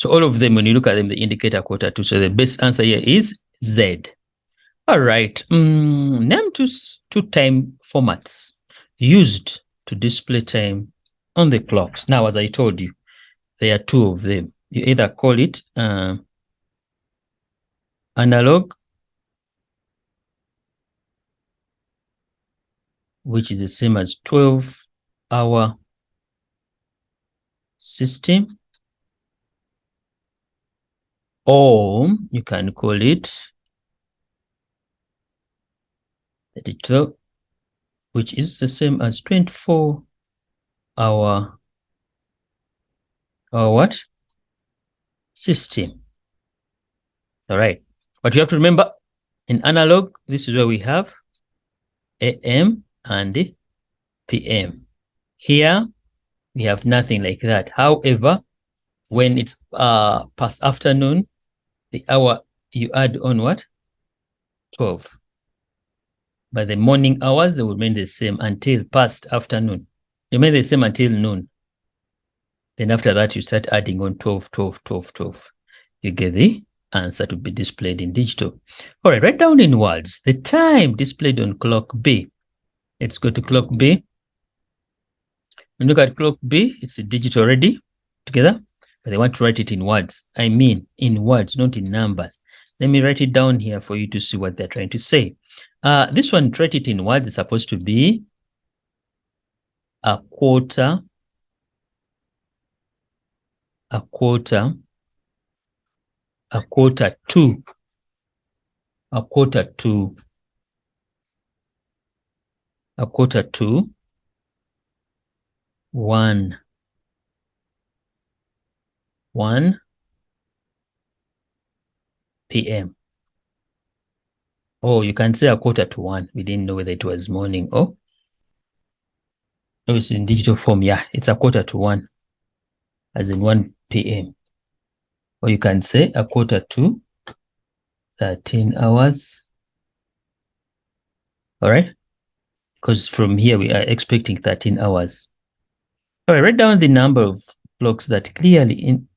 So all of them, when you look at them, they indicate a quarter to. So the best answer here is Z. All right. Name two time formats used to display time on the clocks. Now, as I told you, there are two of them. You either call it analog, which is the same as 12-hour system, or you can call it digital, which is the same as 24-hour what? System. All right. But you have to remember, in analog, this is where we have AM and PM. Here, we have nothing like that. However, when it's past afternoon, the hour you add on what? 12. But the morning hours, they will remain the same until past afternoon. They remain the same until noon. Then after that, you start adding on 12, 12, 12, 12. You get the answer to be displayed in digital. All right, write down in words the time displayed on clock B. Let's go to clock B. When you look at clock B, it's a digital already together, but I want to write it in words. I mean in words, not in numbers. Let me write it down here for you to see what they're trying to say. This one, write it in words, is supposed to be a quarter to, a quarter to 1 p.m. Oh, you can say a quarter to 1. We didn't know whether it was morning or it's in digital form. Yeah, it's a quarter to 1, as in 1 p.m. Or you can say a quarter to 13 hours. All right, because from here we are expecting 13 hours. All right, write down the number of clocks that clearly indicate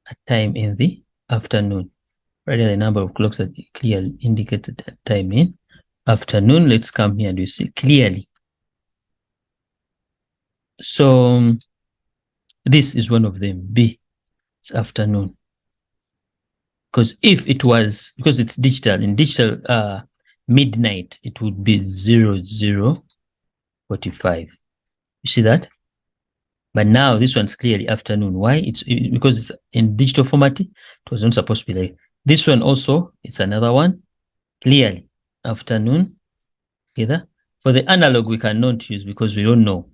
a time in the afternoon. Write down the number of clocks that clearly indicate a time in afternoon. Let's come here and you see clearly. So this is one of them. B, it's afternoon. Because if it was, because it's digital, in digital midnight, it would be 00:45. You see that? But now this one's clearly afternoon. Why? It's because it's in digital format. It was not supposed to be like this one. Also, it's another one. Clearly afternoon. Together. For the analog, we cannot use because we don't know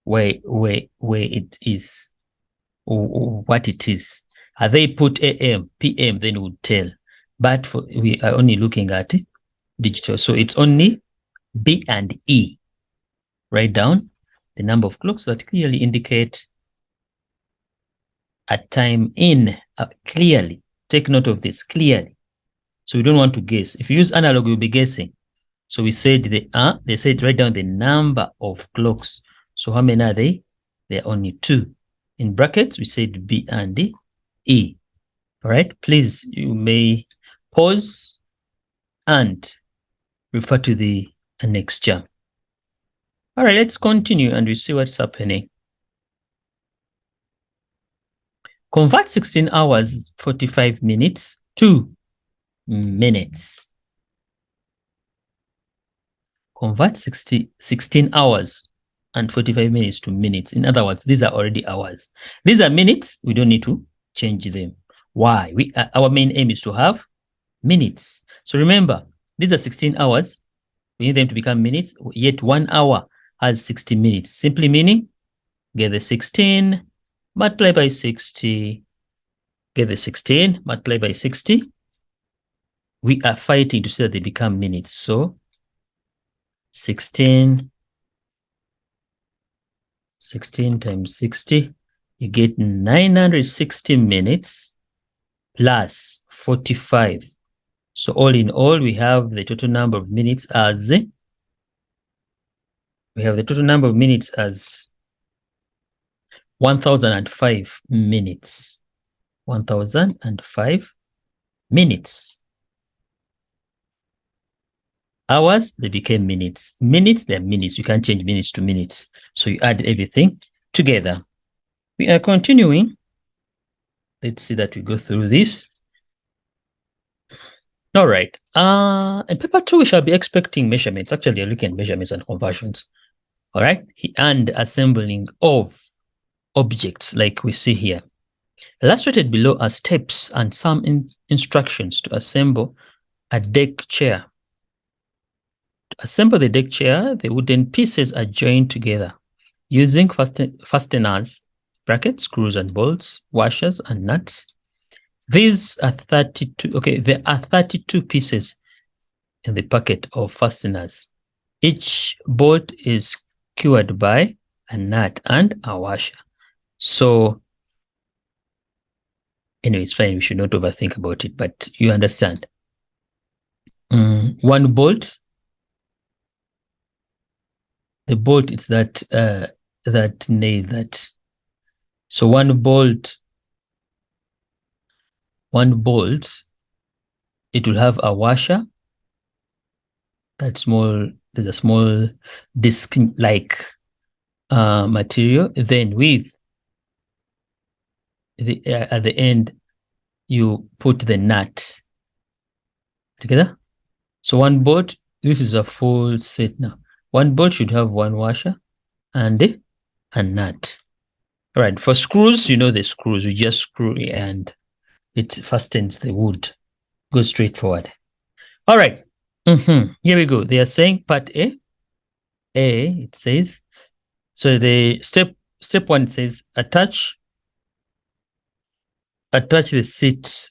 where it is or what it is. Are they put AM, PM, then we would tell. But we are only looking at digital. So it's only B and E. Write down the number of clocks that clearly indicate a time in. Clearly. Take note of this, clearly. So we don't want to guess. If you use analog, you'll be guessing. So we said they said write down the number of clocks. So how many are they? There are only 2. In brackets, we said B and E. All right, please, you may pause and refer to the annexure. All right, let's continue and we see what's happening. Convert 16 hours, 45 minutes to minutes. Convert 16 hours and 45 minutes to minutes. In other words, these are already hours. These are minutes. We don't need to change them. Why? Our main aim is to have minutes. So remember, these are 16 hours. We need them to become minutes. Yet 1 hour has 60 minutes. Simply meaning, get the 16, multiply by 60. Get the 16, multiply by 60. We are fighting to say that they become minutes. So 16 times 60, you get 960 minutes plus 45. So all in all, we have the total number of minutes as 1 1005 minutes. 1005 minutes. Hours, they became minutes. Minutes, they're minutes. You can't change minutes to minutes. So you add everything together. We are continuing. Let's see that we go through this. All right. In paper 2, we shall be expecting measurements. Actually, you're looking at measurements and conversions. All right. And assembling of objects like we see here. Illustrated below are steps and some instructions to assemble a deck chair. To assemble the deck chair, the wooden pieces are joined together using fasteners, brackets, screws and bolts, washers and nuts. These are 32. Okay, there are 32 pieces in the packet of fasteners. Each bolt is secured by a nut and a washer. So anyway, it's fine. We should not overthink about it, but you understand. One bolt, the bolt is that nail that. So one bolt, it will have a washer. That small, there's a small disc-like material. Then with the at the end, you put the nut together. So one bolt, this is a full set now. One bolt should have one washer and a nut. All right, for screws, you know the screws, you just screw and it fastens the wood. Go straight forward. All right, here we go. They are saying part A, it says, so the step 1 says attach the seat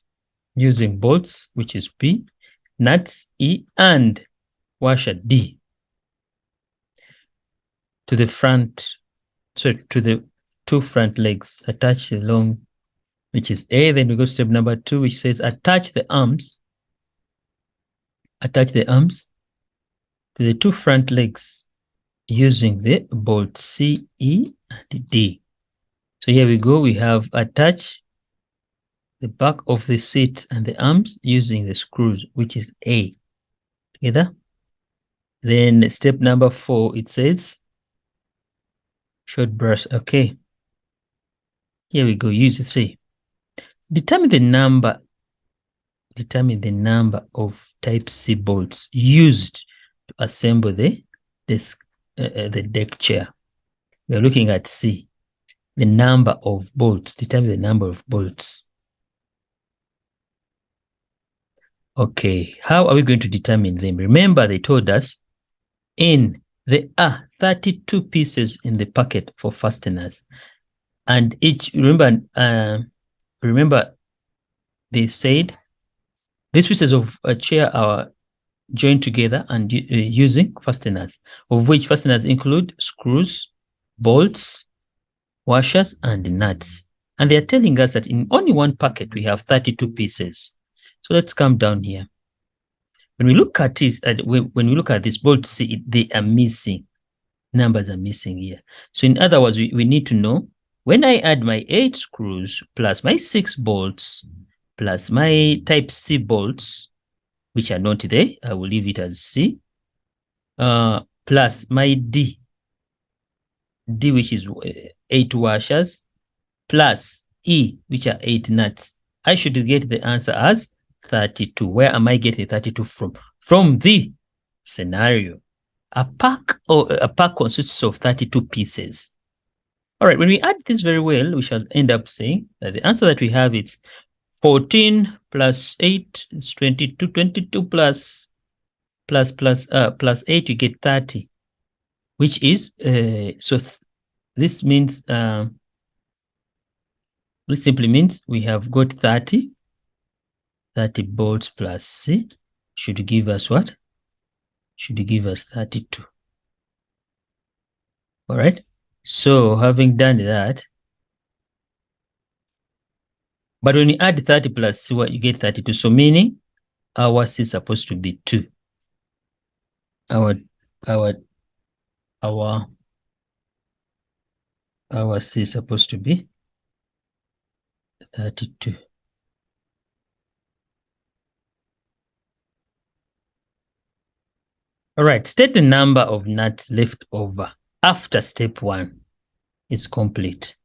using bolts, which is P, nuts E, and washer D to the front, so to the 2 front legs. Attach the long, which is A. Then we go to step number 2, which says attach the arms to the 2 front legs using the bolt C, E, and D. So here we go. We have attach the back of the seat and the arms using the screws, which is A. Together. Then step number 4, it says short brush. Okay. Here we go. Use C. Determine the number of type C bolts used to assemble the deck chair. We're looking at C. The number of bolts. Determine the number of bolts. Okay, how are we going to determine them? Remember, they told us there are 32 pieces in the packet for fasteners, and each, remember they said these pieces of a chair are joined together and using fasteners, of which fasteners include screws, bolts, washers, and nuts. And they're telling us that in only one packet we have 32 pieces. So let's come down here. When we look at this, when we look at this bolt C, they are missing. Numbers are missing here. So in other words, we need to know when I add my 8 screws plus my 6 bolts plus my type C bolts, which are not there, I will leave it as C, plus my D, which is 8 washers, plus E, which are 8 nuts. I should get the answer as 32. Where am I getting 32 from? From the scenario. A pack consists of 32 pieces. All right, when we add this very well, we shall end up saying that the answer that we have is 14 plus 8 is 22. 22 plus 8, you get 30, which is this means this simply means we have got 30 bolts plus C should give us what? Should give us 32. All right. So having done that, but when you add 30 plus C, what you get 32. So meaning our C is supposed to be 2. Our Our C is supposed to be 32. All right, state the number of nuts left over after step 1 is complete.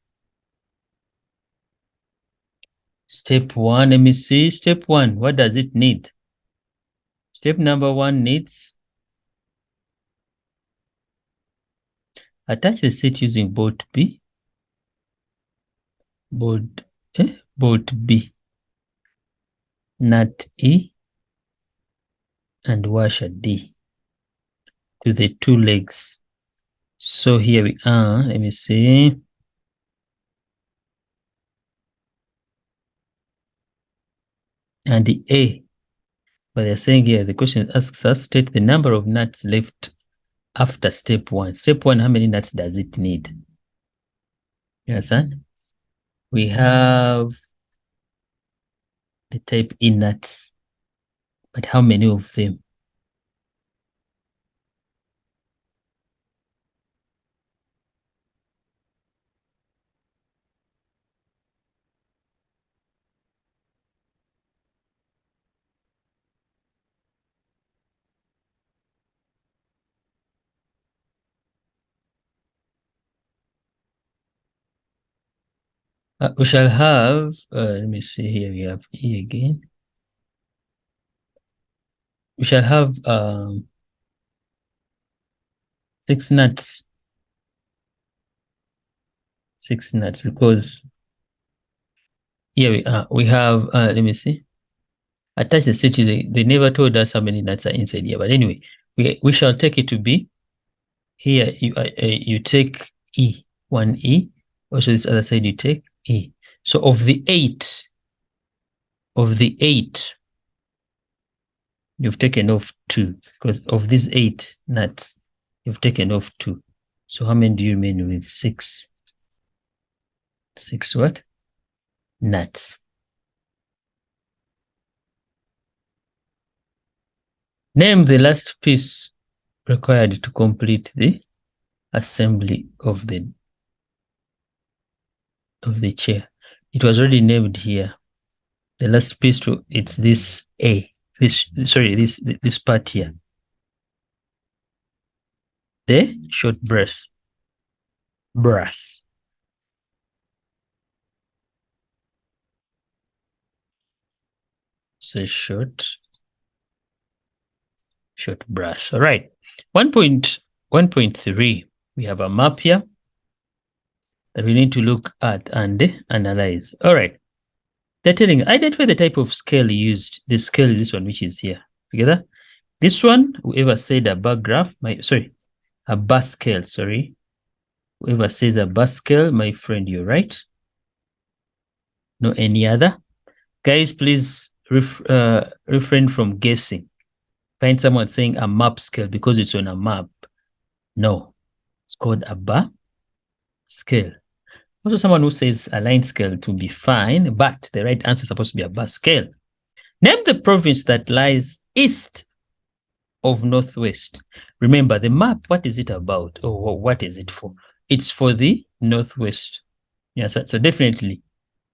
Step 1, let me see. Step 1, what does it need? Step number 1 needs attach the set using bolt B, bolt B, nut E, and washer D to the 2 legs. So here we are. Let me see. And the A, but they're saying here, the question asks us, state the number of nuts left after step 1. Step 1, how many nuts does it need? You understand? We have the type E nuts, but how many of them? We shall have, let me see here, we have E again. We shall have 6 nuts. 6 nuts, because here we are. We have, let me see. Attach the set. They never told us how many nuts are inside here, but anyway, we shall take it to be here. You take E, 1 E. Also, this other side you take E. So of the 8, you've taken off 2, because of these 8 nuts, you've taken off 2. So how many do you remain with? 6. 6 what? Nuts. Name the last piece required to complete the assembly of the chair. It was already named here. The last piece to it's this A. This part here. The short brass. So short brass. All right. 1.1.3. We have a map here that we need to look at and analyze. All right. They're telling identify the type of scale used. The scale is this one, which is here. Together. This one, whoever said a bar graph, a bar scale, sorry. Whoever says a bar scale, my friend, you're right. No any other. Guys, please refrain from guessing. Find someone saying a map scale because it's on a map. No, it's called a bar scale. Also, someone who says a line scale to be fine, but the right answer is supposed to be a bar scale. Name the province that lies east of Northwest. Remember, the map, what is it about? Or what is it for? It's for the Northwest. Yes, so definitely,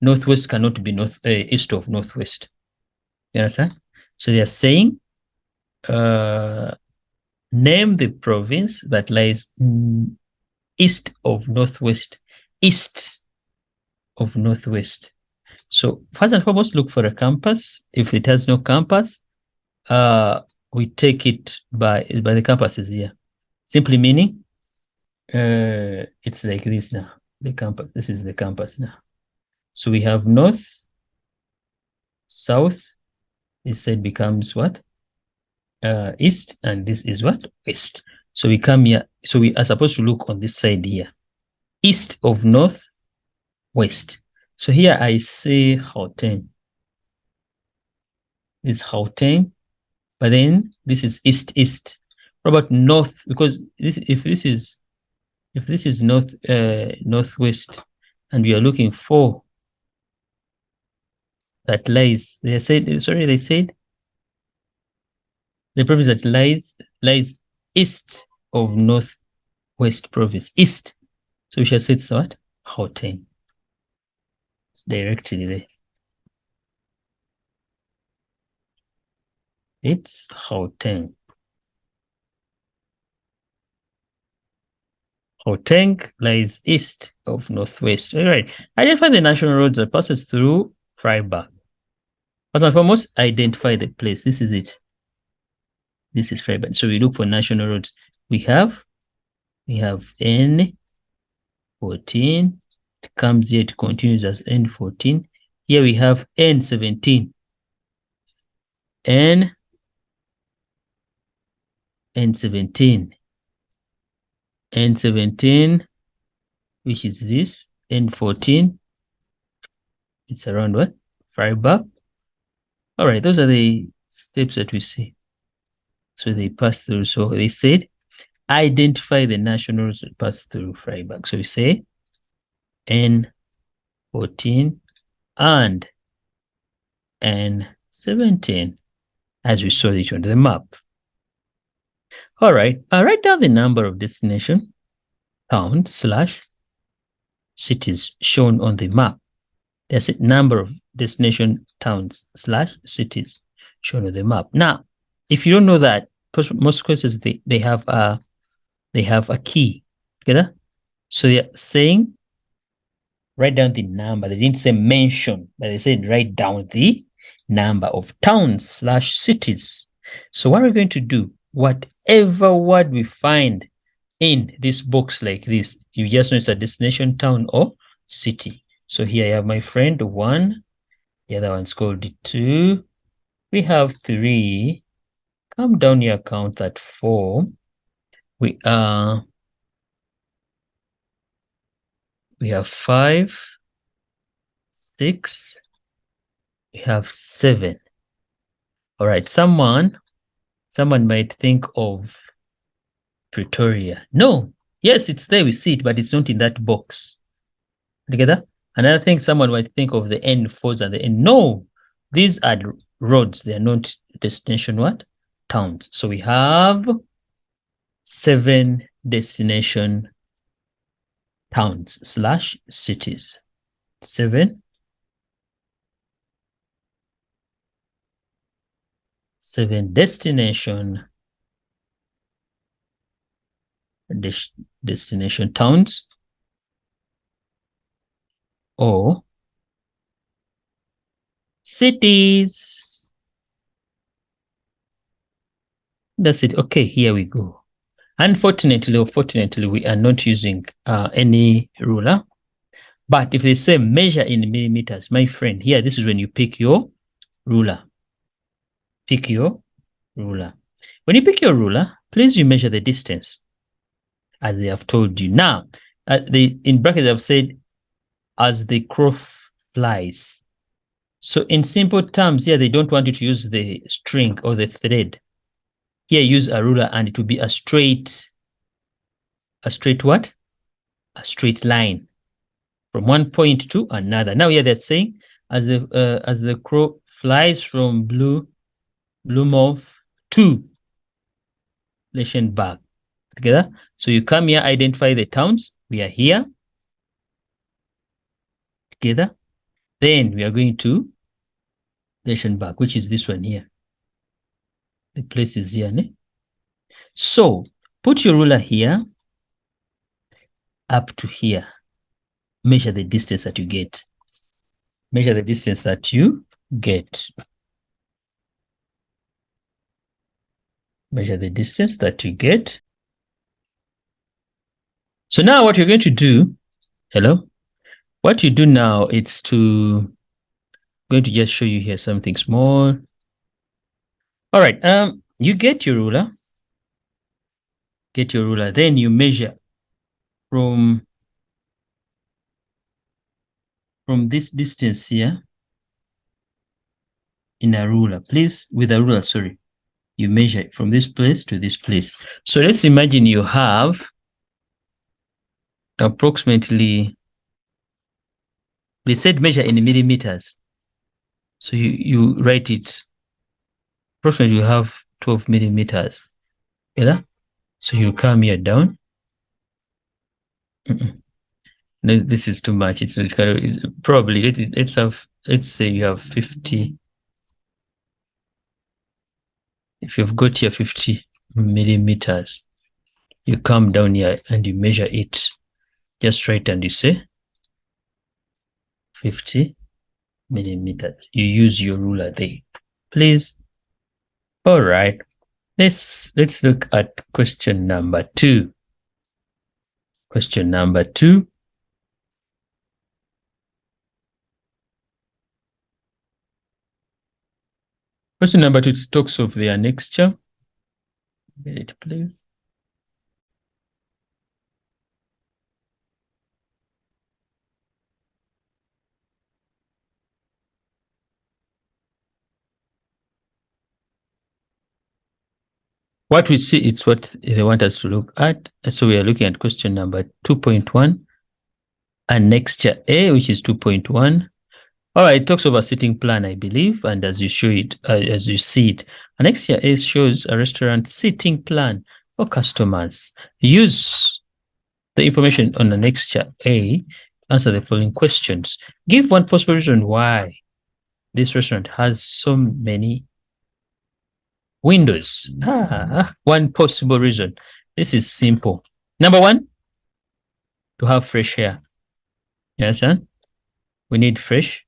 Northwest cannot be east of Northwest. You understand? So they are saying, name the province that lies east of Northwest. East of Northwest. So first and foremost, look for a compass. If it has no compass, we take it by the compasses here. Simply meaning, it's like this now. The compass. This is the compass now. So we have north, south. This side becomes what? East, and this is what? West. So we come here. So we are supposed to look on this side here. East of north, west. So here I say Gauteng. This is Gauteng, but then this is east. What about north? Because if this is northwest, and we are looking for that lies. They said the province that lies east of northwest province. East. So we shall say it's what? Gauteng. It's directly there. It's Gauteng. Gauteng lies east of northwest. All right. Identify the national roads that passes through Freiburg. First and foremost, identify the place. This is it. This is Freiburg. So we look for national roads. We have N14. It comes here, it continues as N14. Here we have N17. N17. N17, which is this. N14. It's around what? Freiburg. All right, those are the steps that we see. So they pass through. So they said, identify the national roads that pass through Freiburg. So we say N14 and N17, as we saw it on the map. All right, I'll write down the number of destination towns / cities shown on the map. There's a number of destination towns / cities shown on the map. Now, if you don't know that, most questions they have a key together. So they're saying write down the number. They didn't say mention, but they said write down the number of towns / cities. So what we're going to do, whatever word we find in this box like this, you just know it's a destination town or city. So here I have my friend 1, the other one's called 2. We have 3. Come down here, count that 4. We have 5, 6. We have 7. All right, someone might think of Pretoria. No, yes, it's there, we see it, but it's not in that box. Together? Another thing, someone might think of the N4s and the N. No, these are roads. They are not destination what? Towns. So we have 7 destination towns / cities. 7 destination towns or cities. That's it. Okay, here we go. Unfortunately or fortunately, we are not using any ruler. But if they say measure in millimeters, my friend, here, this is when you pick your ruler. Pick your ruler. When you pick your ruler, please you measure the distance as they have told you. Now, in brackets, I've said as the crow flies. So in simple terms here, they don't want you to use the string or the thread. Here, use a ruler and it will be a straight what? A straight line from one point to another. Now here they're saying as the crow flies from Blue Mouth to Leschenberg. Together. So you come here, identify the towns. We are here. Together. Then we are going to Leschenberg, which is this one here. The place is here. Ne? So put your ruler here up to here. Measure the distance that you get. Measure the distance that you get. Measure the distance that you get. So now what you're going to do, hello? What you do now, it's going to just show you here something small. All right, you get your ruler. Get your ruler, then you measure from this distance here in a ruler. Please, with a ruler, sorry. You measure it from this place to this place. So let's imagine you have approximately, they said measure in millimeters. So you write it, approximately you have 12 millimeters. Yeah? So you come here down. No, this is too much. It's kind of probably let's say you have 50. If you've got here 50 millimeters, you come down here and you measure it just right, and you say 50 millimeters. You use your ruler there, please. All right. Let's look at question number 2. Question number 2. Question number 2 talks of the annexure. Get it, please. What we see, it's what they want us to look at. So we are looking at question number 2.1, annexure A, which is 2.1. All right, it talks about seating plan, I believe, and as you see it, annexure A shows a restaurant seating plan for customers. Use the information on annexure A, answer the following questions. Give one possible reason why this restaurant has so many windows. One possible reason. This is simple. Number 1, to have fresh air. You understand? We need fresh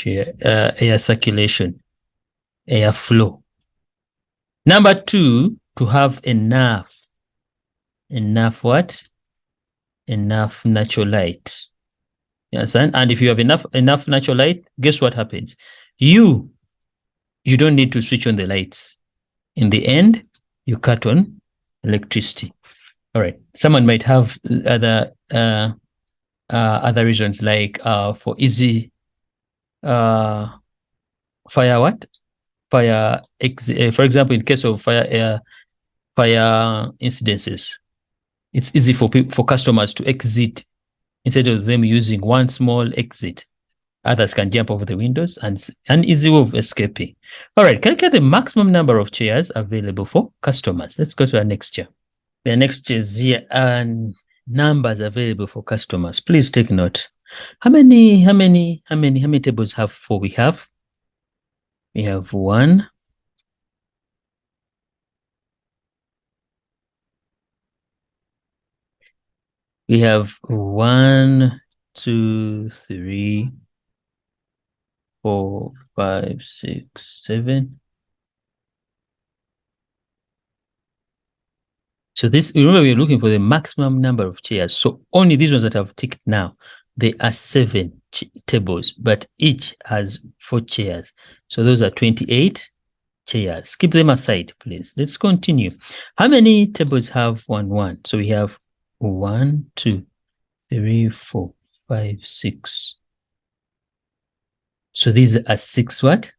air, air circulation, air flow. Number 2, to have enough what? Enough natural light. You understand? And if you have enough natural light, guess what happens? You don't need to switch on the lights. In the end, you cut on electricity. All right. Someone might have other reasons, like for easy fire for example, in case of fire incidences, it's easy for customers to exit instead of them using one small exit. Others can jump over the windows and an easy way of escaping. All right, calculate the maximum number of chairs available for customers. Let's go to our next chair. The next chair is here, and numbers available for customers. Please take note. How many tables have 4? We have 1, we have 1, 2, 3, 4, 5, 6, 7. So this, remember, we're looking for the maximum number of chairs. So only these ones that I've ticked now, they are 7 tables, but each has 4 chairs. So those are 28 chairs. Keep them aside, please. Let's continue. How many tables have 1, 1? So we have 1, 2, 3, 4, 5, 6. So these are 6 what?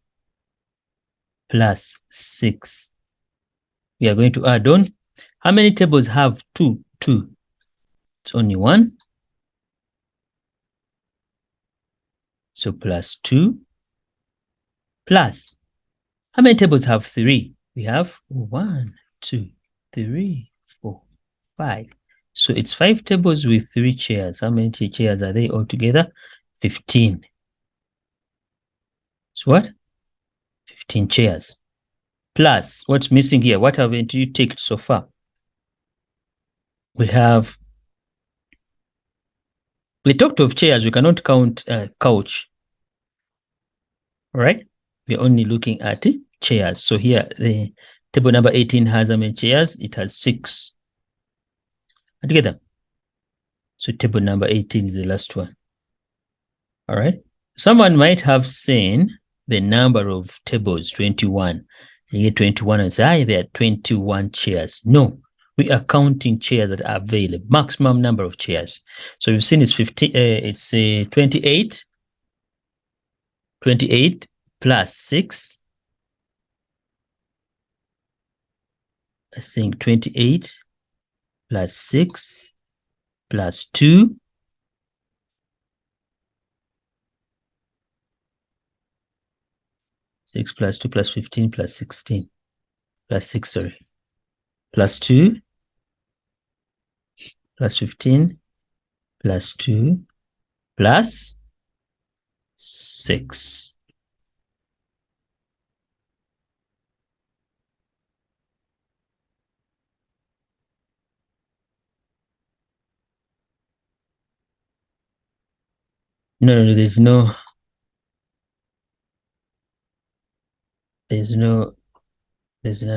Plus 6. We are going to add on. How many tables have 2? 2. It's only 1. So plus 2. Plus, how many tables have 3? We have 1, 2, 3, 4, 5. So it's 5 tables with 3 chairs. How many chairs are they altogether? 15. So what? 15 chairs. Plus, what's missing here? What haven't you ticked so far? We talked of chairs. We cannot count couch. All right? We're only looking at chairs. So here, the table number 18 has how many chairs? It has 6. Together. So table number 18 is the last one. All right. Someone might have seen the number of tables, 21. You get 21 and say, there are 21 chairs. No, we are counting chairs that are available, maximum number of chairs. So we've seen it's 28. 28 plus 6. I think 28 plus 6 plus 2. 6 plus 2 plus 15 plus 16 plus 6, sorry. Plus 2 plus 15 plus 2 plus 6. No, there's none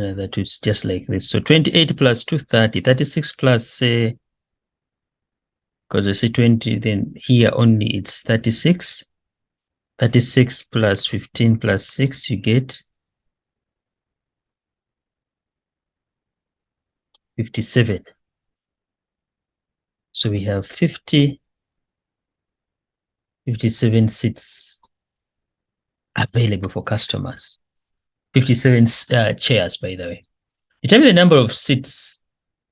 of that. It's just like this. So 28 plus 2, 30. 36 plus, say, because I say 20, then here only it's 36. 36 plus 15 plus 6, you get 57. So we have 57 seats available for customers. 57 chairs, by the way. Determine the number of seats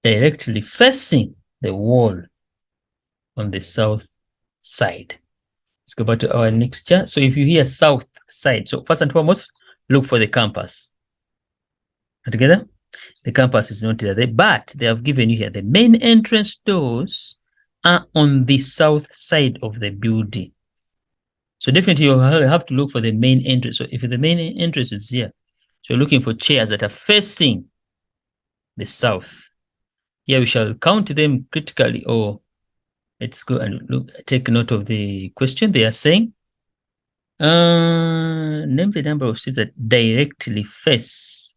directly facing the wall on the south side. Let's go back to our next chart. So if you hear south side, so first and foremost, look for the campus. Together, the campus is not there, but they have given you here the main entrance doors are on the south side of the building. So definitely you have to look for the main entrance. So if the main entrance is here, so you're looking for chairs that are facing the south. Here we shall count them critically, or let's go and take note of the question. They are saying, name the number of seats that directly face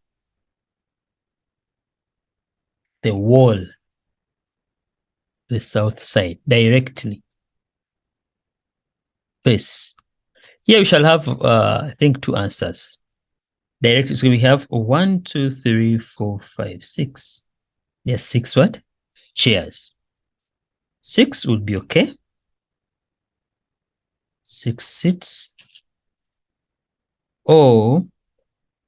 the wall, the south side, directly face. Here we shall have, I think, two answers. Directly, so we have 1, 2, 3, 4, 5, 6. Yes, 6 what? Chairs. 6 would be okay. 6 seats. Or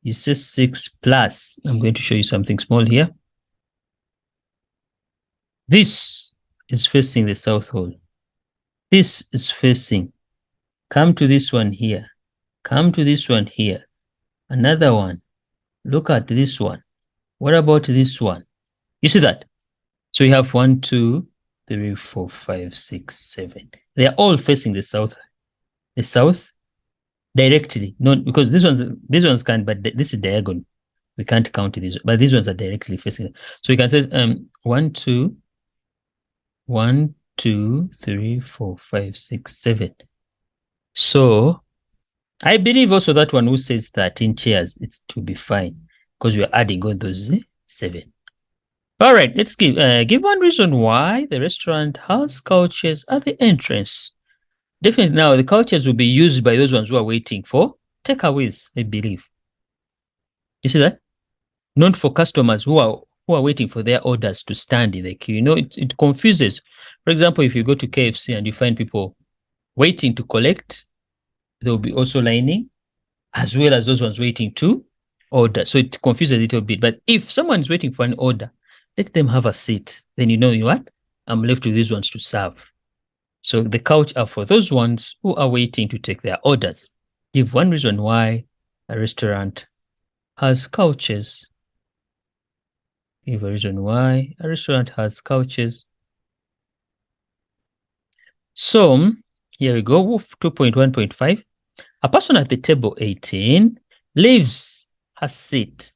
you say 6 plus. I'm going to show you something small here. This is facing the south hall. This is facing. Come to this one here. Come to this one here. Another one. Look at this one. What about this one? You see that? So you have 1, 2, 3, 4, 5, 6, 7. They are all facing the south. The south directly. Not because these ones can, but this is diagonal. We can't count these, but these ones are directly facing. So you can say 1, 2, 1, 2, 3, 4, 5, 6, 7. So I believe also that one who says 13 chairs, it's to be fine because we are adding all those 7. All right, let's give one reason why the restaurant has couches at the entrance. Definitely now the couches will be used by those ones who are waiting for takeaways, I believe. You see that? Not for customers who are waiting for their orders to stand in the queue. You know, it confuses. For example, if you go to KFC and you find people waiting to collect, there will be also lining, as well as those ones waiting to order. So it confuses a little bit. But if someone's waiting for an order, let them have a seat. Then you know what? I'm left with these ones to serve. So the couch are for those ones who are waiting to take their orders. Give one reason why a restaurant has couches. Give a reason why a restaurant has couches. So here we go, 2.1.5. A person at the table 18 leaves her seat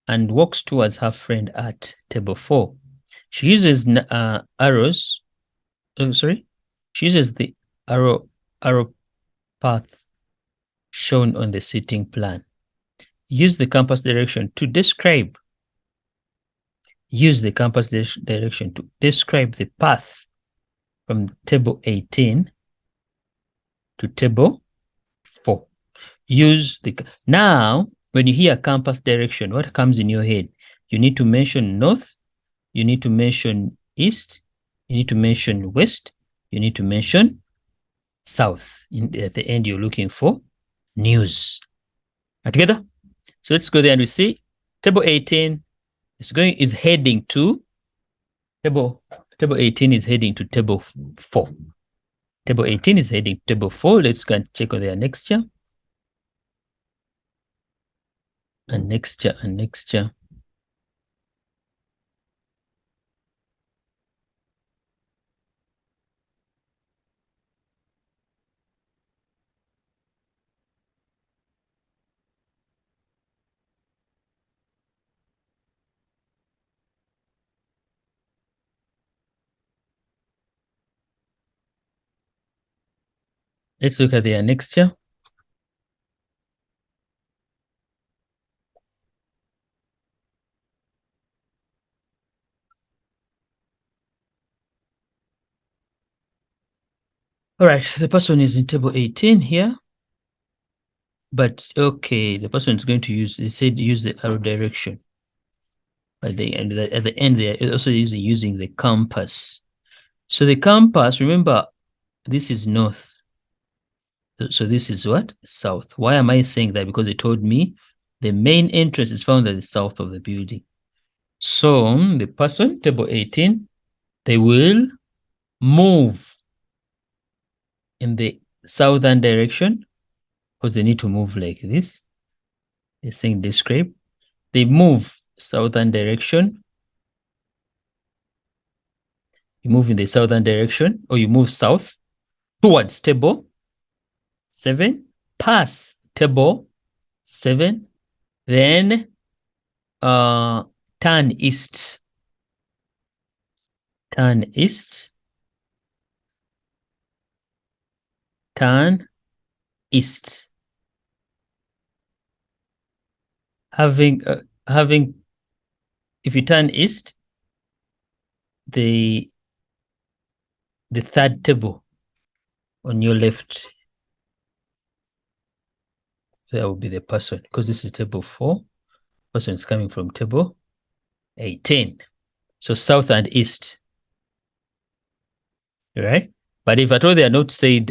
and walks towards her friend at table 4. She uses arrows. She uses the arrow path shown on the seating plan. Use the compass direction to describe. Use the compass direction to describe the path from table 18 to table 4. Use the now when you hear compass direction, what comes in your head? You need to mention north, you need to mention east, you need to mention west, you need to mention south. At the end, you're looking for news. Are together? So let's go there and we see table 18 is heading to table 18 is heading to table 4. Table 18 is heading to table 4. Let's go and check on their next year. And next year, and next year. Let's look at the annexure. All right, the person is in table 18 here. But okay, the person is going to use, they said use the arrow direction. At the end, they're also using the compass. So the compass, remember, this is north. So this is what? South. Why am I saying that? Because they told me the main entrance is found at the south of the building. So the person, table 18, they will move in the southern direction because they need to move like this. They're saying describe. They move southern direction. You move in the southern direction, or you move south towards table 7, pass table 7, then turn east. Turn east. Turn east. Having if you turn east, the third table on your left, that will be the person, because this is table 4. Person is coming from table 18. So south and east. Right? But if at all they are not said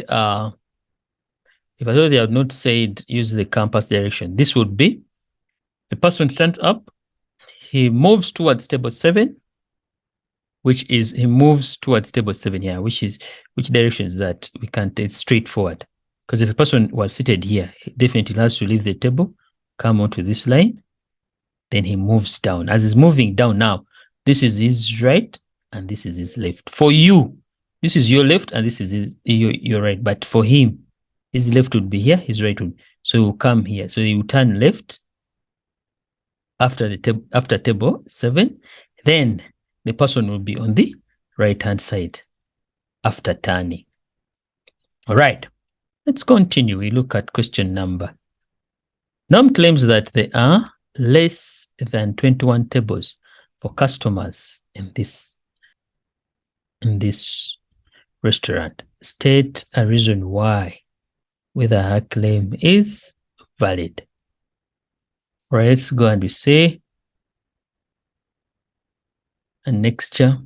use the compass direction, this would be the person stands up, he moves towards table 7, which is he moves towards table 7 here, which direction is that? We can't, it's straightforward. Because if a person was seated here, he definitely has to leave the table, come onto this line, then he moves down. As he's moving down now, this is his right and this is his left. For you, this is your left and this is your right. But for him, his left would be here, his right would. So he will come here. So he will turn left after table 7. Then the person will be on the right hand side after turning. All right, let's continue. We look at question number. Norm claims that there are less than 21 tables for customers in this restaurant. State a reason why, whether her claim is valid. All right, let's go and we say annexure.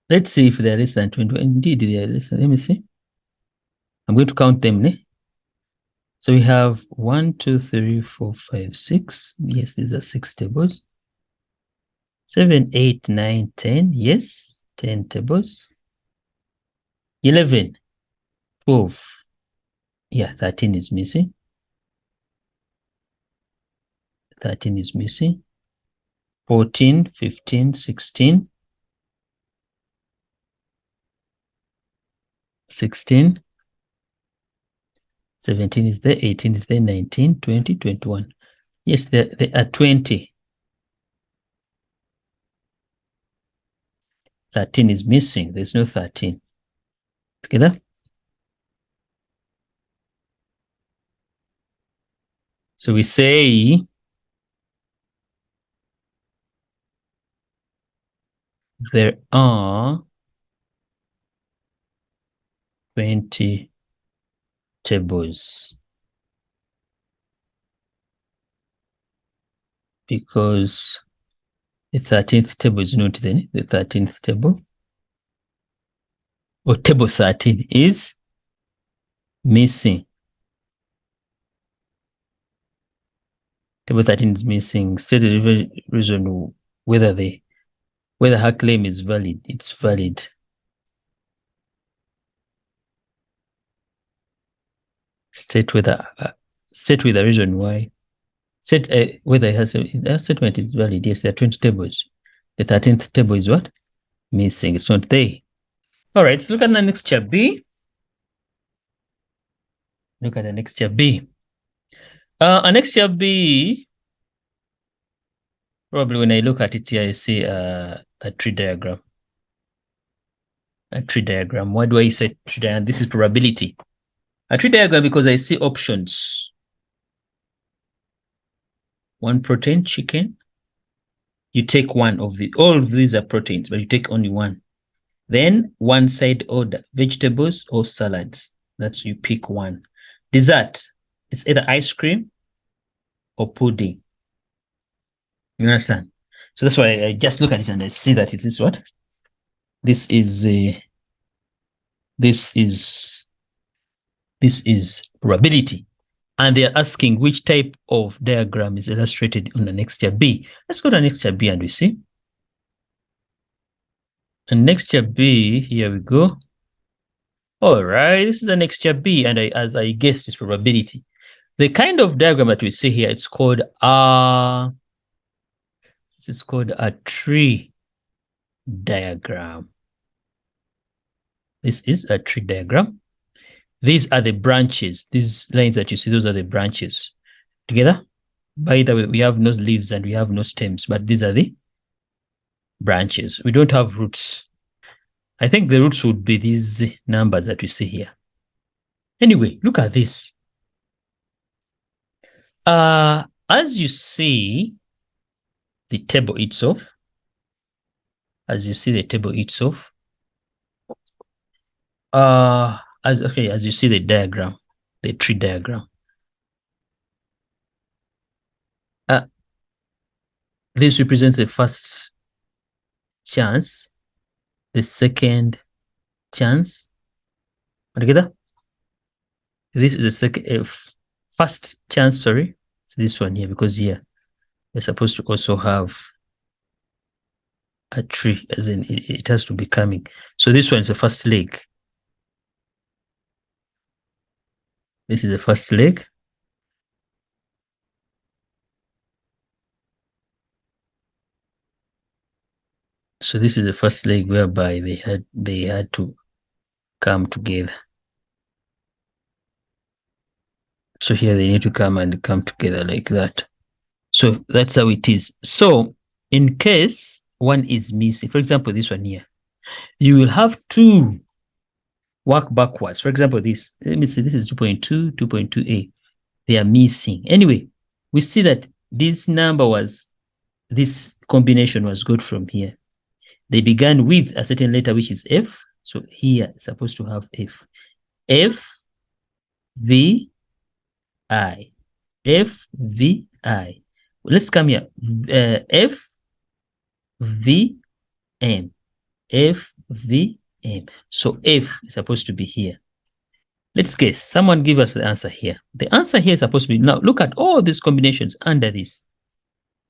Let's see if there are less than 21. Indeed, there are less than. Let me see. I'm going to count them. Ne? So we have 1, 2, 3, 4, 5, 6. Yes, these are 6 tables. 7, 8, 9, 10. Yes, 10 tables. 11, 12. Yeah, 13 is missing. 13 is missing. 14, 15, 16. 16. 17 is there, 18 is there, 19, 20, 21. Yes, there are 20. 13 is missing. There's no 13. Together? So we say there are 20 tables because the 13th table is not there. The 13th table, or table 13, is missing. Table 13 is missing. State the reason whether her claim is valid. It's valid. State with a reason why. State whether her statement is valid. Yes, there are 20 tables. The 13th table is what? Missing. It's not there. All right, so look at the next chart B. Look at the next chart B. Next chart B, probably when I look at it here, I see a tree diagram. A tree diagram. Why do I say tree diagram? This is probability. A tree diagram because I see options. One protein, chicken. You take one of the, all of these are proteins, but you take only one. Then one side order, vegetables or salads. That's you pick one. Dessert, it's either ice cream or pudding. You understand? So that's why I just look at it and I see that it is what? This is probability. And they're asking which type of diagram is illustrated on the next chart B. Let's go to the next chart B and we see. And next chart B, here we go. All right, this is the next chart B, and as I guessed, it's probability. The kind of diagram that we see here, it's called this is called a tree diagram. This is a tree diagram. These are the branches. These lines that you see, those are the branches. Together? By the way, we have no leaves and we have no stems, but these are the branches. We don't have roots. I think the roots would be these numbers that we see here. Anyway, look at this. As you see the table itself, as you see the diagram, the tree diagram. This represents the first chance, the second chance. Together? This is the second, first chance, sorry. It's this one here, because here we're supposed to also have a tree, as in it has to be coming. So this one is the first leg. This is the first leg. So this is the first leg whereby they had to come together. So here they need to come together like that. So that's how it is. So in case one is missing, for example, this one here, you will have to work backwards. For example, this, let me see, this is 2.2, 2.2a. They are missing. Anyway, we see that this combination was got from here. They began with a certain letter, which is F. So here it's supposed to have F. F, V, I. F, V, I. Let's come here. F, V, M. F, V, M. So F is supposed to be here. Let's guess. Someone give us the answer here. The answer here is supposed to be, now look at all these combinations under this.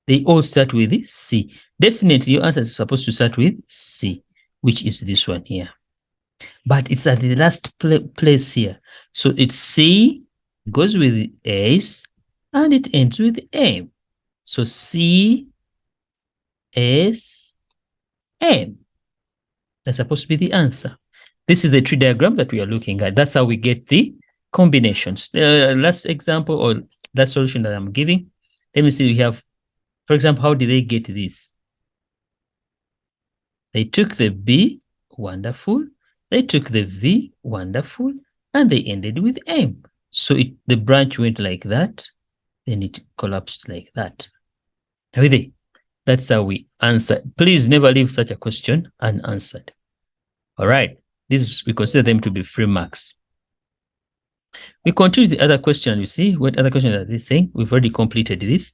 They all start with C. Definitely your answer is supposed to start with C, which is this one here. But it's at the last place here. So it's C, goes with S, and it ends with M. So C, S, M. That's supposed to be the answer. This is the tree diagram that we are looking at. That's how we get the combinations. Last example or that solution that I'm giving. Let me see, we have, for example, how did they get this? They took the B, wonderful. They took the V, wonderful. And they ended with M. So the branch went like that, then it collapsed like that. Are we there? That's how we answer. Please never leave such a question unanswered. All right. We consider them to be free marks. We continue the other question. You see, what other question are they saying? We've already completed this.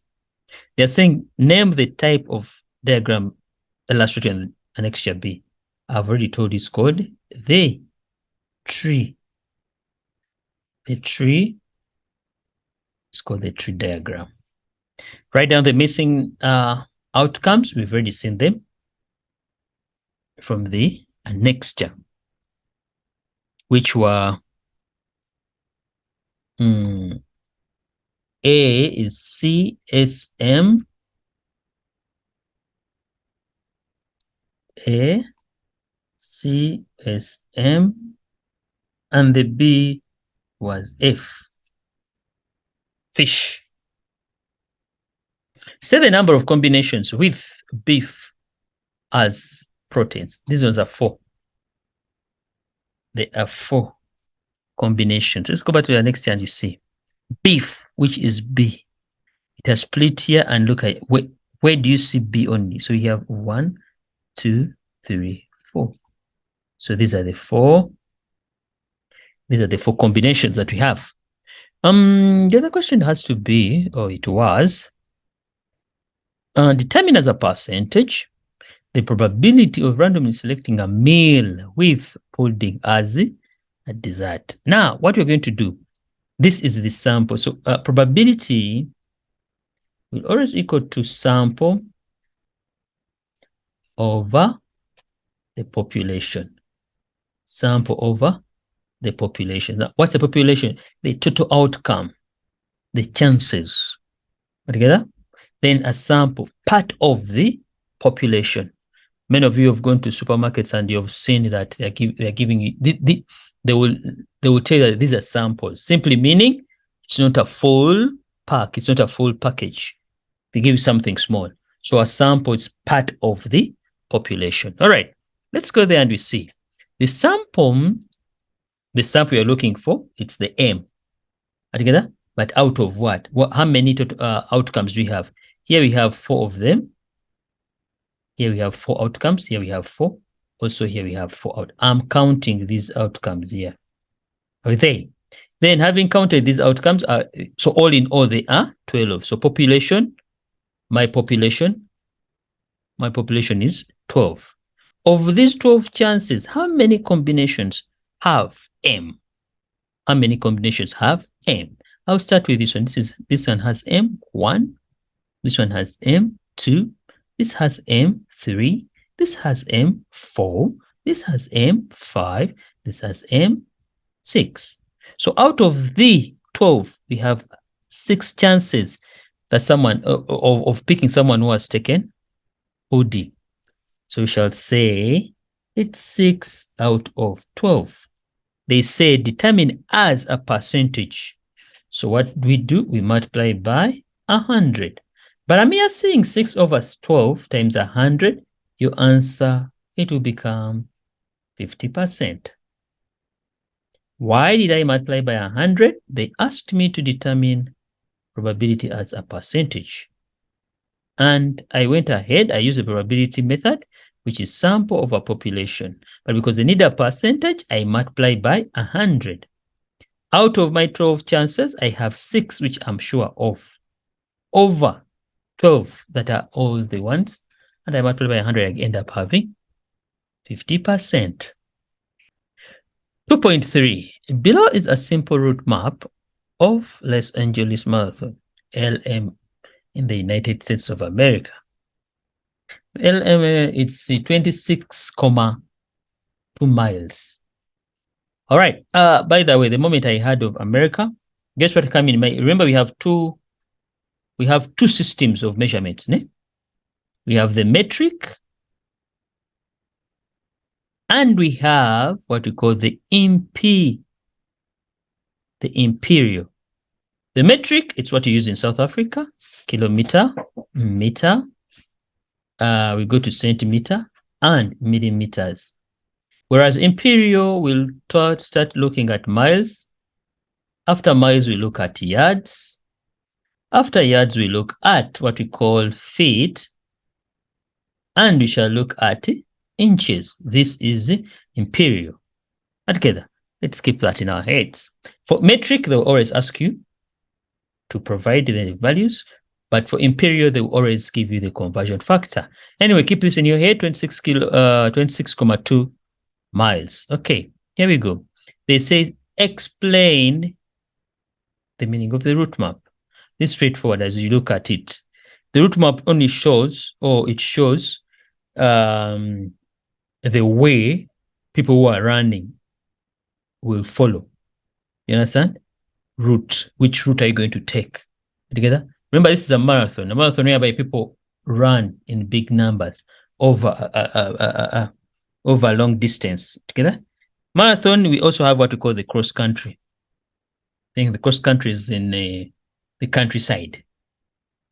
They're saying, name the type of diagram illustrated in annexure B. I've already told you it's called the tree. The tree is called the tree diagram. Write down the missing outcomes. We've already seen them from the annexure, which were A is CSM, A, C, S, M, and the B was F. Fish. Say the number of combinations with beef as proteins. These ones are 4. There are 4 combinations. Let's go back to the next one. You see beef, which is B. It has split here, and look at where do you see B only? So you have 1, 2, 3, 4. So these are the 4. These are the 4 combinations that we have. The other question has to be, or it was, determine as a percentage the probability of randomly selecting a meal with pudding as a dessert. Now, what we're going to do, this is the sample. So probability will always equal to sample over the population. Sample over the population. Now, what's the population? The total outcome, the chances. Together? Then a sample, part of the population. Many of you have gone to supermarkets and you've seen that they're giving you, they will tell you that these are samples, simply meaning it's not a full pack, it's not a full package. They give you something small. So a sample is part of the population. All right, let's go there and we see. The sample you're looking for, it's the M. Together? But out of what? How many outcomes do we have? Here we have 4 of them. Here we have 4 outcomes. Here we have 4. Also here we have 4 out. I'm counting these outcomes here. Are they? Then having counted these outcomes, so all in all they are 12. So population, my population is 12. Of these 12 chances, how many combinations have M? How many combinations have M? I'll start with this one. This one has M, 1. This one has M, 2. This has M, 3. This has M, 4. This has M, 5. This has M, 6. So out of the 12, we have 6 chances that someone of picking someone who has taken OD. So we shall say it's 6 out of 12. They say determine as a percentage. So what do? We multiply by 100. But I'm here seeing 6 over 12 times 100. Your answer, it will become 50%. Why did I multiply by 100? They asked me to determine probability as a percentage. And I went ahead, I used the probability method, which is sample over population. But because they need a percentage, I multiply by 100. Out of my 12 chances, I have 6 which I'm sure of. Over 12 that are all the ones. And I multiply by 100, I end up having 50%. 2.3. Below is a simple route map of Los Angeles Marathon, LM, in the United States of America. LM, it's 26,2 miles. All right. By the way, the moment I heard of America, guess what came in my, remember we have two systems of measurements. Ne? We have the metric and we have what we call the imperial. The metric, it's what you use in South Africa, kilometer, meter. We go to centimeter and millimeters. Whereas imperial, we'll start looking at miles. After miles, we look at yards. After yards, we look at what we call feet. And we shall look at inches. This is imperial. Together, let's keep that in our heads. For metric, they'll always ask you to provide the values. But for imperial, they will always give you the conversion factor. Anyway, keep this in your head, 26,2 miles. Okay, here we go. They say explain the meaning of the route map. This is straightforward as you look at it. The route map only shows, or it shows the way people who are running will follow. You understand? Route. Which route are you going to take? Together? Remember, this is a marathon whereby people run in big numbers over over long distance. Together. Marathon, we also have what we call the cross country. I think the cross country is in the countryside,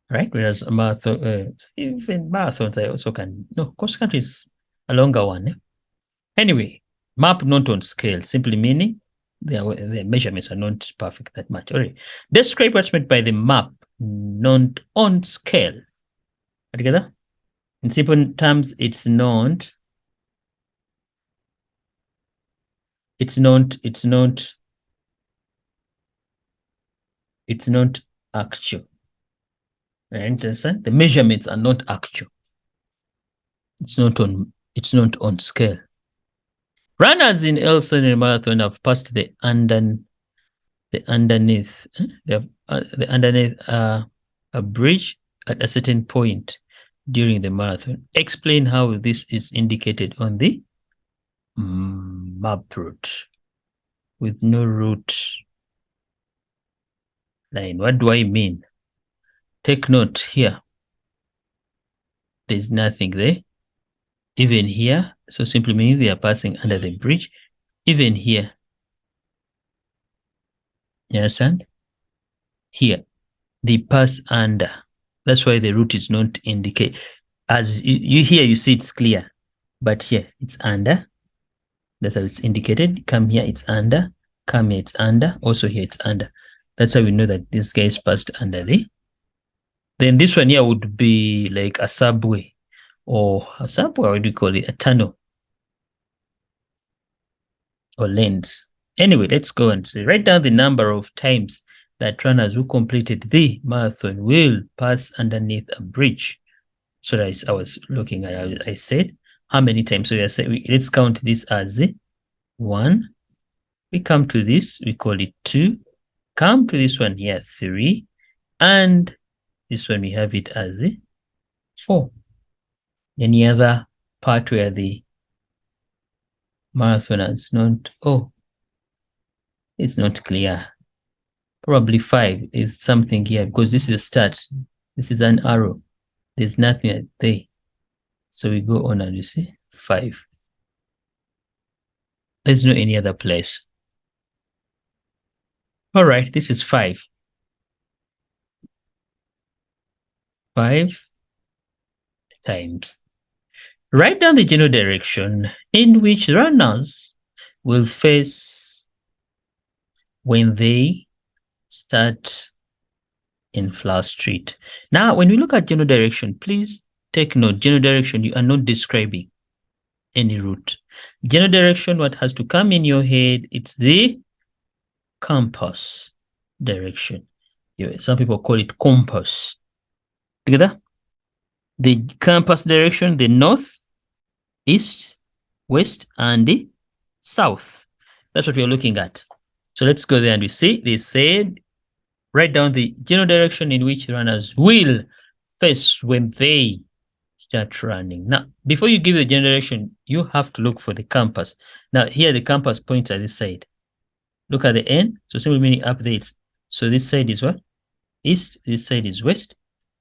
right? Whereas a marathon, even marathons, I also can. No, cross country is a longer one. Eh? Anyway, map not on scale, simply meaning the measurements are not perfect that much. All right. Describe what's meant by the map not on scale. Together? In simple terms, it's not actual. I understand? The measurements are not actual. It's not on scale. Runners in El Marathon have passed the underneath a bridge at a certain point during the marathon. Explain how this is indicated on the map route with no route line. What do I mean? Take note here. There's nothing there. Even here, so simply means they are passing under the bridge. Even here, you understand? Here, they pass under. That's why the route is not indicated. As you here, you see it's clear, but here it's under. That's how it's indicated. Come here, it's under. Come here, it's under. Also here, it's under. That's how we know that this guy is passed under the. Then this one here would be like a subway, or a subway, what do you call it? A tunnel or lanes. Anyway, let's go and see. Write down the number of times that runners who completed the marathon will pass underneath a bridge. So that I was looking at. I said how many times. So let's count this as 1. We come to this, we call it 2. Come to this one here, 3. And this one we have it as 4. Any other part where the marathoners not, it's not clear. Probably 5 is something here because this is a start. This is an arrow. There's nothing there. So we go on and you see 5. There's no any other place. All right, this is 5. 5 times. Write down the general direction in which runners will face when they start in Flower Street. Now, when we look at general direction, please take note. General direction, you are not describing any route. General direction, what has to come in your head, it's the compass direction. Some people call it compass. Together? The compass direction, the north, east, west, and the south. That's what we're looking at. So let's go there and we see they said write down the general direction in which runners will face when they start running. Now, before you give the general direction, you have to look for the compass. Now, here the compass points at this side. Look at the end. So simply meaning up there. So this side is what? East. This side is west.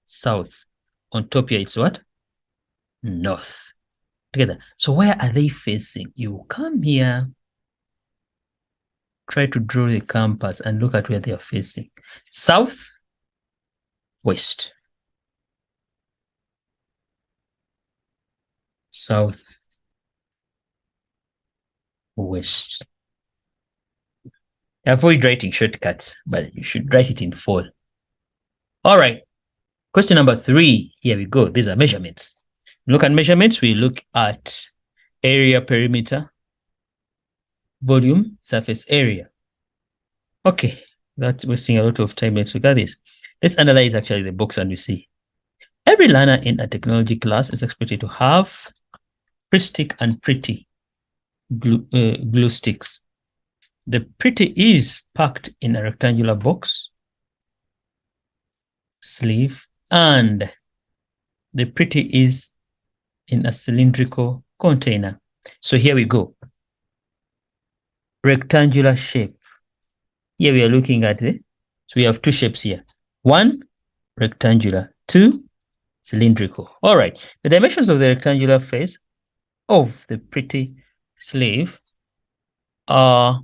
South. On top here, it's what? North. Together. So where are they facing? You come here. Try to draw the compass and look at where they are facing. South, west. South, west. Avoid writing shortcuts, but you should write it in full. All right. Question number 3. Here we go. These are measurements. Look at measurements. We look at area, perimeter, volume, surface area. Okay. That's wasting a lot of time. Let's look at this. Let's analyze actually the box and we see. Every learner in a technology class is expected to have pre-stick and pretty glue sticks. The pretty is packed in a rectangular box, sleeve, and the pretty is in a cylindrical container. So here we go. Rectangular shape. Here we are looking at so we have 2 shapes here. 1, rectangular. 2, cylindrical. All right. The dimensions of the rectangular face of the pretty sleeve are,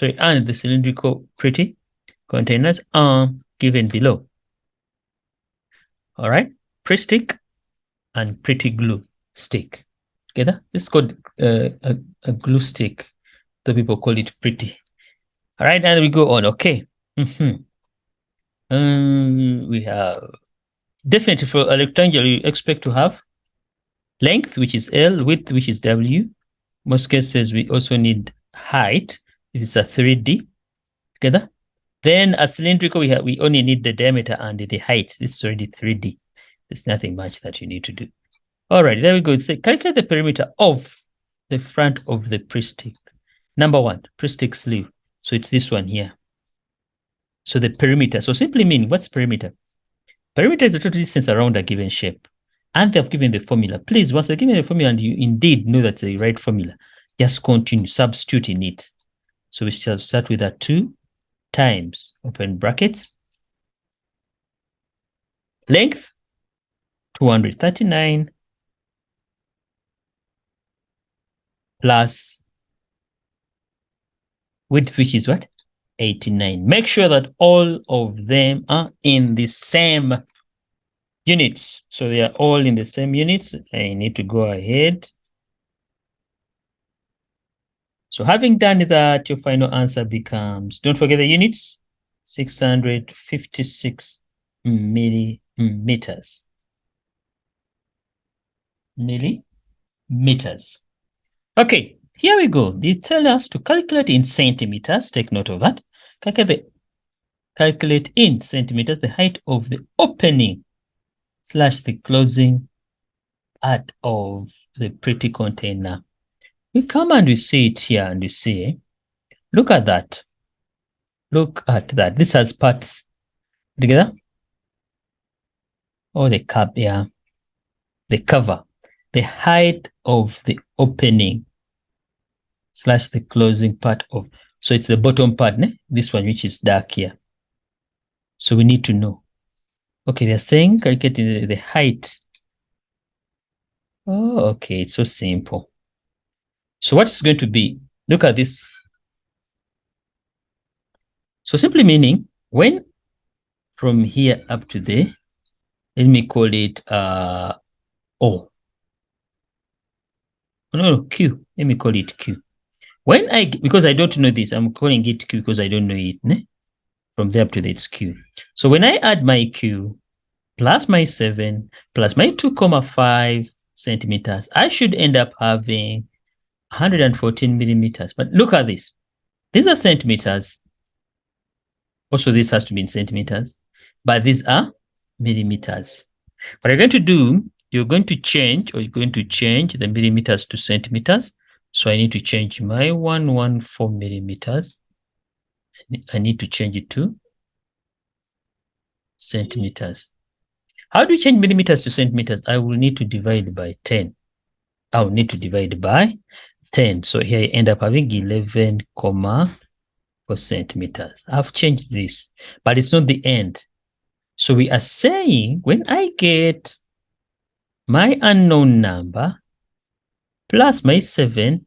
and the cylindrical pretty containers are given below. All right, pretty stick and pretty glue stick together. This is called a glue stick. The people call it pretty. All right, and we go on. Okay. We have definitely for a rectangle, you expect to have length, which is L, width, which is W. Most cases, we also need height. If it's a 3D together. Then a cylindrical, we only need the diameter and the height. This is already 3D. There's nothing much that you need to do. All right, there we go. So calculate the perimeter of the front of the pre-stick. Number one, pre-stick sleeve. So it's this one here. So the perimeter. So simply meaning, what's perimeter? Perimeter is the total distance around a given shape. And they've given the formula. Please, once they've given the formula and you indeed know that's the right formula, just continue, substitute in it. So we shall start with a 2 times, open brackets, length, 239, plus width, which is what? 89. Make sure that all of them are in the same units. So they are all in the same units. I need to go ahead. So having done that, your final answer becomes, don't forget the units, 656 millimeters. Millimeters. Okay, here we go. They tell us to calculate in centimeters. Take note of that. Calculate in centimeters the height of the opening / the closing part of the pretty container. We come and we see it here and we see, look at that. Look at that. This has parts together. Oh, the cap, yeah. The cover. The height of the opening / the closing part of. So it's the bottom part, né? This one, which is dark here. So we need to know. Okay, they're saying calculating the height. Oh, okay, it's so simple. So what is going to be? Look at this. So simply meaning, when from here up to there, let me call it O. No, Q. Let me call it Q. When because I don't know this, I'm calling it Q because I don't know it. Ne? From there up to there, it's Q. So when I add my Q plus my 7 plus my 2,5 centimeters, I should end up having 114 millimeters. But look at this. These are centimeters. Also, this has to be in centimeters. But these are millimeters. What you're going to do, you're going to change the millimeters to centimeters. So I need to change my 114 millimeters. I need to change it to centimeters. How do you change millimeters to centimeters? I will need to divide by 10. I'll need to divide by 10. So here I end up having 11,4 centimeters. I've changed this, but it's not the end. So we are saying when I get my unknown number plus my 7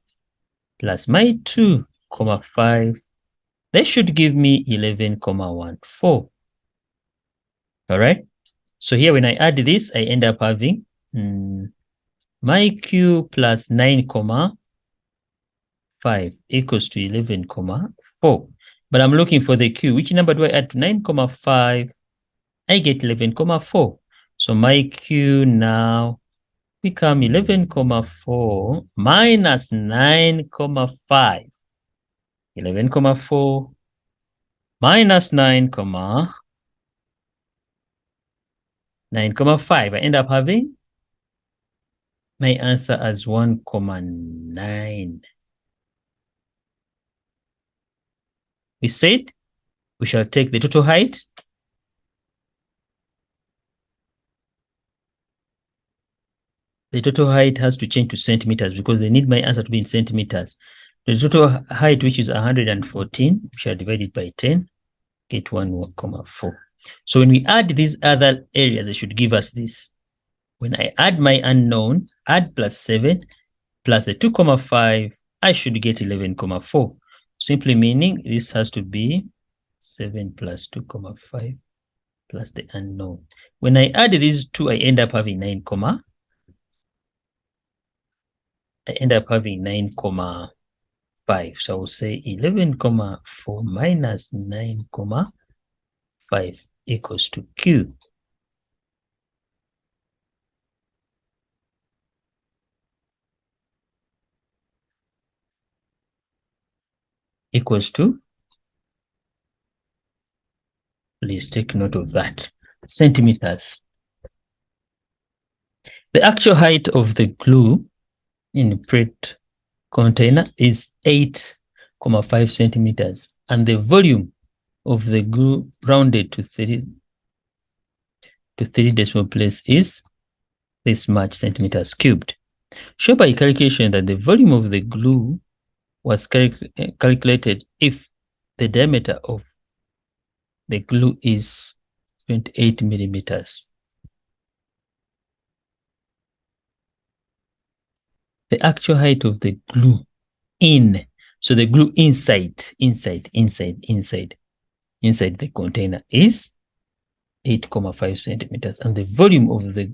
plus my 2,5, they should give me 11,14. All right. So here when I add this, I end up having my Q plus 9,5 equals to 11,4. But I'm looking for the Q. Which number do I add to 9,5? I get 11,4. So my Q now become 11,4 minus 9,5. 11,4 minus 9,5. I end up having my answer as 1,9. We said we shall take the total height the total height has to change to centimeters because they need my answer to be in centimeters. The total height, which is 114, we shall divide it by 10, get 1,4. So when we add these other areas, they should give us this. When I add my unknown, add plus 7, plus the 2,5, I should get 11,4. Simply meaning this has to be 7 plus 2,5 plus the unknown. When I add these two, I end up having 9, I end up having 9,5. So I will say 11,4 minus 9,5 equals to Q. Equals to, please take note of that, centimeters. The actual height of the glue in P.2 container is 8,5 centimeters, and the volume of the glue rounded to 30 decimal place is this much centimeters cubed. Show by calculation that the volume of the glue was calculated if the diameter of the glue is 28 millimeters. The actual height of the glue so the glue inside the container is 8,5 centimeters, and the volume of the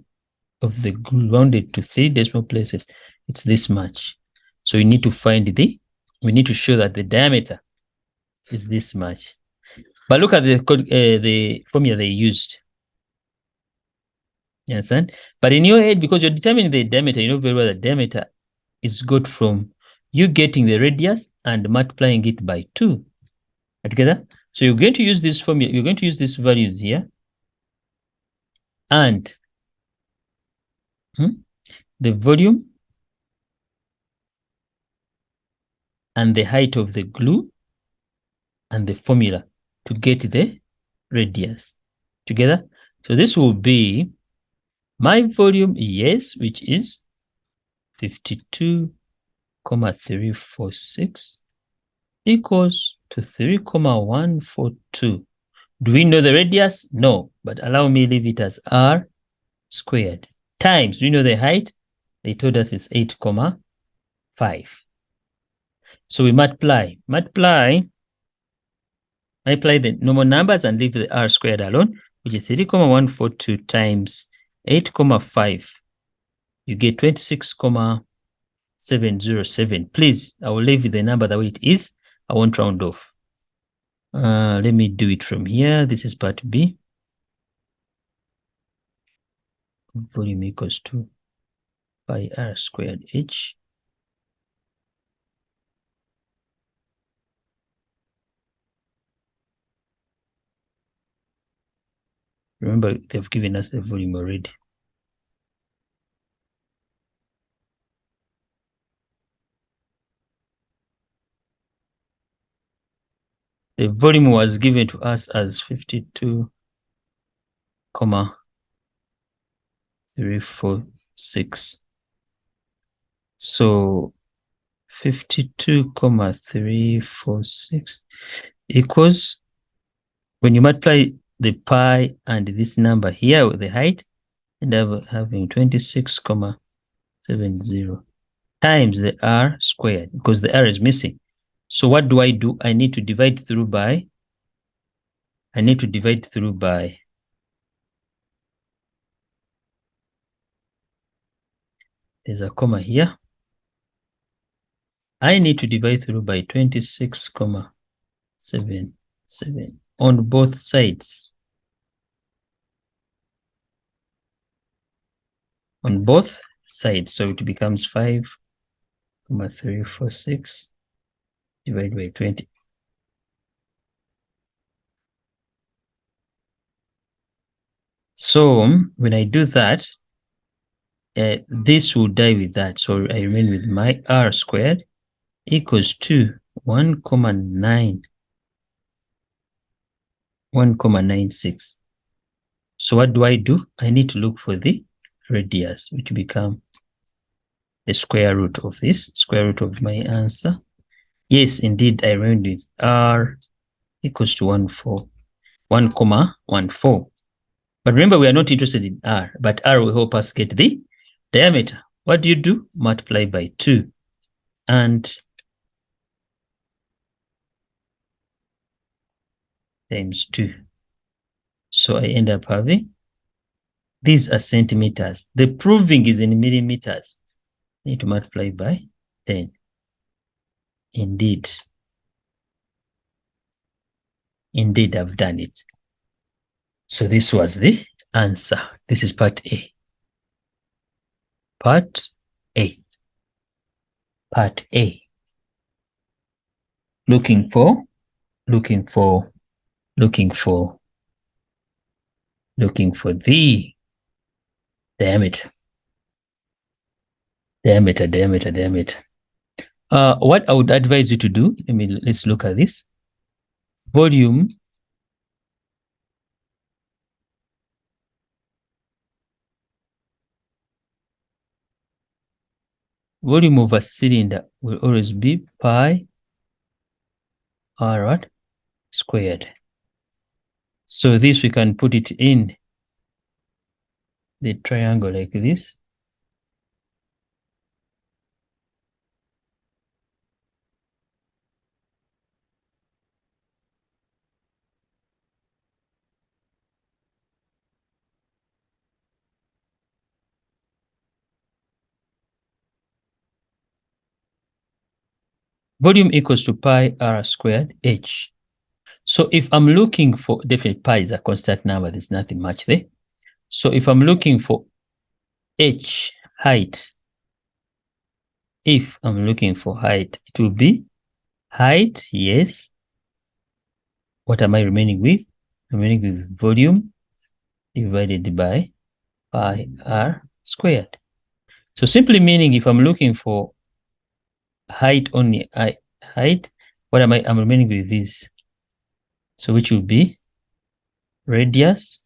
glue rounded to 3 decimal places, it's this much. So we need to we need to show that the diameter is this much. But look at the formula they used. You understand? But in your head, because you're determining the diameter, you know very well the diameter is got from you getting the radius and multiplying it by 2. Together. So you're going to use this formula, you're going to use these values here, and the volume and the height of the glue and the formula to get the radius together. So this will be my volume, yes, which is 52,346 equals to 3,142. Do we know the radius? No, but allow me leave it as r squared times, do you know the height? They told us it's 8,5. So we multiply the normal numbers and leave the r squared alone, which is 3,142 times 8,5. You get 26,707. Please, I will leave the number the way it is. I won't round off. Let me do it from here. This is part B. Volume equals to pi r squared h. Remember, they've given us the volume already. The volume was given to us as 52,346. So 52,346 equals, when you multiply the pi and this number here with the height, and having 26,70 times the r squared, because the r is missing. So what do? I need to divide through by, there's a comma here. I need to divide through by 26,77 on both sides. On both sides. So it becomes 5,346 divided by 20. So when I do that, this will die with that. So I remain with my r squared equals to 1,96. So what do? I need to look for the radius, which become the square root of this, square root of my answer. Yes, indeed, I remained with r equals to 1,14. But remember, we are not interested in r, but r will help us get the diameter. What do you do? Multiply by 2 and times 2. So I end up having, these are centimeters. The proving is in millimeters. I need to multiply by 10. Indeed, I've done it. So this was the answer. This is part A. Part A. Part A. Looking for the diameter. What I would advise you to do, let's look at this. Volume of a cylinder will always be pi r what? Squared. So this we can put it in the triangle like this. Volume equals to pi r squared h. So if I'm looking for, definitely pi is a constant number, there's nothing much there. So if I'm looking for h, height, it will be height, yes. What am I remaining with? I'm remaining with volume divided by pi r squared. So simply meaning if I'm looking for height only, height, what am I? I'm remaining with this. So which will be radius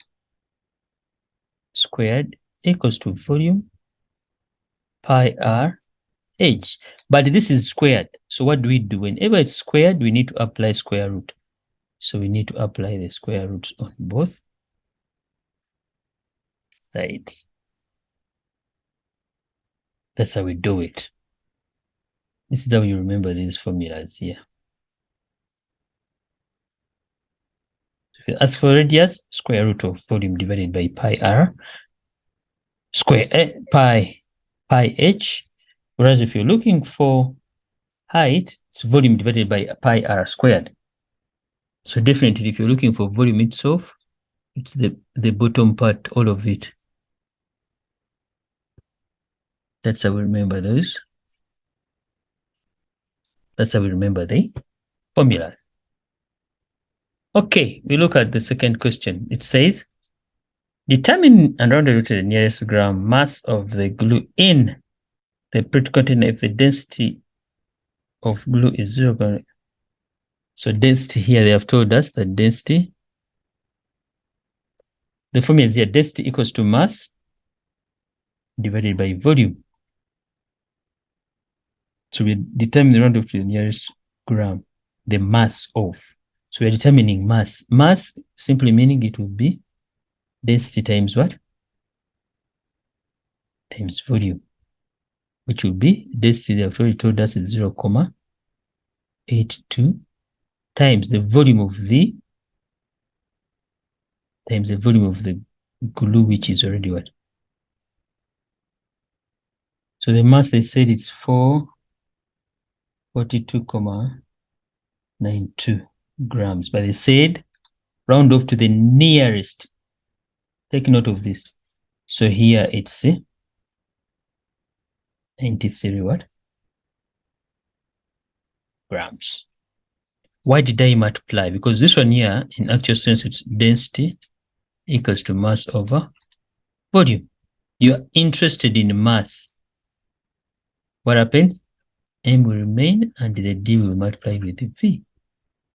squared equals to volume pi r h. But this is squared. So what do we do? Whenever it's squared, we need to apply square root. So we need to apply the square roots on both sides. That's how we do it. This is how you remember these formulas here. If you ask for radius, square root of volume divided by pi r square pi h. Whereas if you're looking for height, it's volume divided by pi r squared. So definitely if you're looking for volume itself, it's the bottom part, all of it. That's how we remember those. That's how we remember the formula. Okay, we look at the second question. It says, determine and rounded to the nearest gram mass of the glue in the P.2 container if the density of glue is 0. So density here, they have told us that density, the formula is here, density equals to mass divided by volume. So we determine the round of to the nearest gram, the mass of. So we are determining mass. Mass simply meaning it will be density times what? Times volume, which will be density, they have already told us is 0.82 times the volume of the glue, which is already what? So the mass, they said it's 442.92 grams, but they said round off to the nearest. Take note of this. So here it's 93 what? Grams. Why did I multiply? Because this one here, in actual sense, it's density equals to mass over volume. You are interested in mass. What happens? M will remain and the D will multiply with the V.